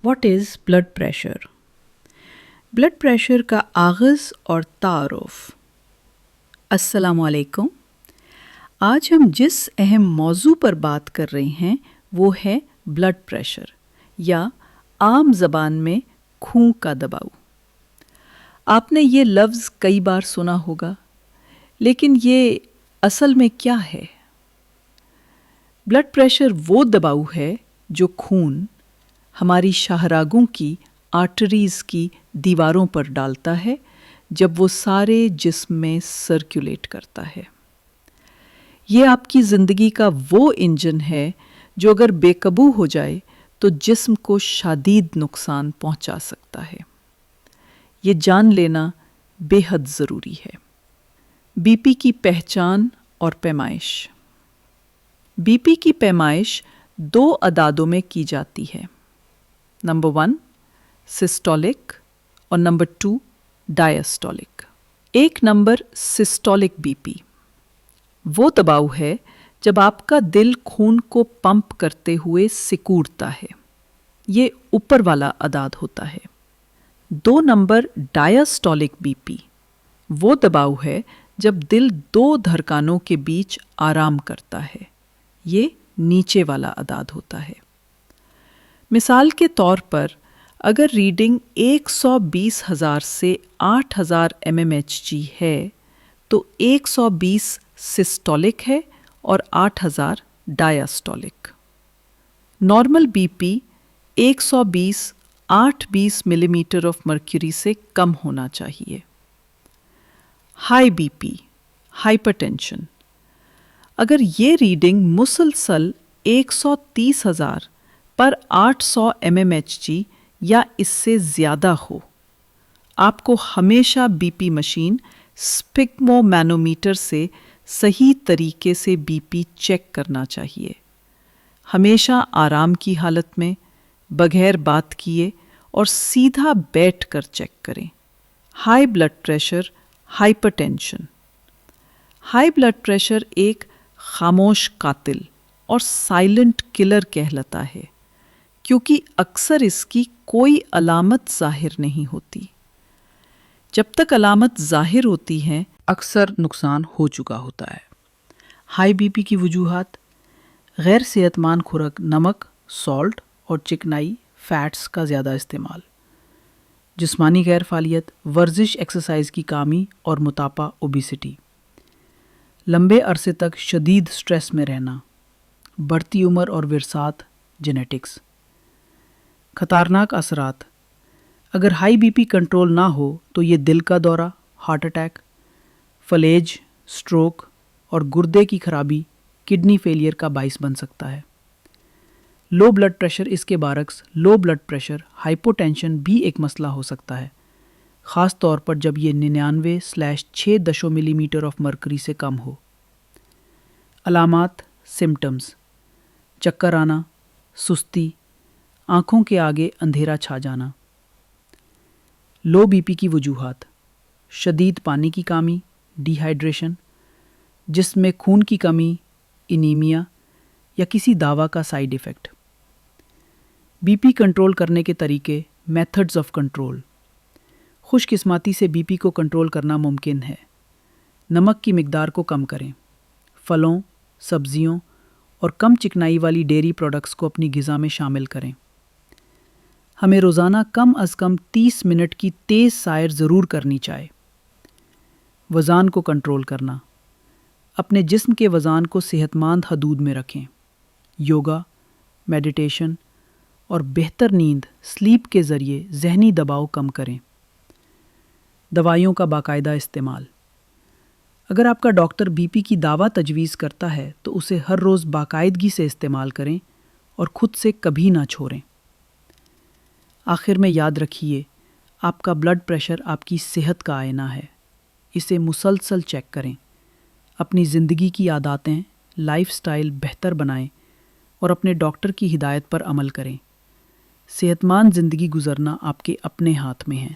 What is blood pressure? Blood pressure का आग़ाज़ और तारुफ़। अस्सलामु अलैकुम। आज हम जिस अहम मौजू पर बात कर रहे हैं वो है ब्लड प्रेशर या आम ज़बान में खून का दबाव। आपने ये लफ्ज़ कई बार सुना होगा, लेकिन ये असल में क्या है? ब्लड प्रेशर वो दबाव है जो खून हमारी शाहरागों की आर्टरीज़ की दीवारों पर डालता है जब वो सारे जिस्म में सर्कुलेट करता है। ये आपकी ज़िंदगी का वो इंजन है जो अगर बेकाबू हो जाए तो जिस्म को शदीद नुकसान पहुंचा सकता है। ये जान लेना बेहद ज़रूरी है। बीपी की पहचान और पैमाइश। बीपी की पैमाइश 2 अदादों में की जाती है। नंबर 1 सिस्टोलिक और number 2 diastolic. 1 number systolic BP वो दबाव है जब आपका दिल खून को पंप करते हुए सिकुड़ता है। ये ऊपर वाला अदाद होता है। 2 नंबर डायस्टोलिक बीपी वो दबाव है जब दिल 2 धड़कनों के बीच आराम करता है। ये नीचे वाला अदाद होता है। मिसाल के तौर पर अगर रीडिंग 120,000 से 8,000 mmHg है तो 120 सिस्टोलिक है और 8,000 diastolic. Normal BP 120 820 millimetre of mercury से कम होना चाहिए। High BP hypertension. अगर ये रीडिंग मुसलसल 130,000 पर 800 mmHg या इससे ज़्यादा हो, आपको हमेशा बीपी मशीन स्पिग्मोमैनोमीटर से सही तरीके से बीपी चेक करना चाहिए। हमेशा आराम की हालत में, बगैर बात किए और सीधा बैठ कर चेक करें। High blood pressure hypertension. High blood pressure एक खामोश कातिल और साइलेंट किलर कहलाता है, क्योंकि अक्सर इसकी कोई अलामत ज़ाहिर नहीं होती। जब तक अलामत ज़ाहिर होती हैं, अक्सर नुकसान हो चुका होता है। हाई बीपी की वजूहात: गैर सेहतमंद खुराक, नमक, सॉल्ट और चिकनाई, फैट्स का ज़्यादा इस्तेमाल, जिस्मानी गैर फालियत, वर्जिश एक्सरसाइज की कमी और मोटापा ओबेसिटी, लंबे अरसे तक शदीद स्ट्रेस में रहना, बढ़ती उम्र और विरासत जेनेटिक्स। खतरनाक असरात: अगर हाई बीपी कंट्रोल ना हो तो ये दिल का दौरा, हार्ट अटैक, फलेज, स्ट्रोक और गुर्दे की खराबी, किडनी फेलियर का बाइस बन सकता है। लो ब्लड प्रेशर इसके बरक्स लो ब्लड प्रेशर हाइपोटेंशन भी एक मसला हो सकता है, ख़ास तौर पर जब ये 99/6 मिलीमीटर ऑफ मर्करी से कम हो। अलामात सिम्टम्स: चक्कर आना, सुस्ती, आँखों के आगे अंधेरा छा जाना। लो बीपी की वजूहात: शदीद पानी की कमी, डिहाइड्रेशन, जिस्म में खून की कमी, एनीमिया या किसी दवा का साइड इफ़ेक्ट। बीपी कंट्रोल करने के तरीके, मेथड्स ऑफ कंट्रोल। खुशकिस्मती से बीपी को कंट्रोल करना मुमकिन है। नमक की मिकदार को कम करें। फलों, सब्जियों और कम चिकनाई वाली डेयरी प्रोडक्ट्स को अपनी ग़िज़ा में शामिल करें। हमें रोज़ाना कम अज़ कम 30 मिनट की तेज़ सैर ज़रूर करनी चाहिए। वज़न को कंट्रोल करना: अपने जिस्म के वज़न को सेहतमंद हदूद में रखें। योगा, मेडिटेशन और बेहतर नींद, स्लीप के ज़रिए ज़हनी दबाव कम करें। दवाइयों का बाकायदा इस्तेमाल: अगर आपका डॉक्टर बीपी की दवा तजवीज़ करता है तो उसे हर रोज़ बाकायदगी से इस्तेमाल करें और ख़ुद से कभी ना छोड़ें। आखिर में याद रखिए, आपका ब्लड प्रेशर आपकी सेहत का आईना है। इसे मुसलसल चेक करें। अपनी ज़िंदगी की आदतें, लाइफस्टाइल बेहतर बनाएं और अपने डॉक्टर की हिदायत पर अमल करें। सेहतमंद ज़िंदगी गुजरना आपके अपने हाथ में है।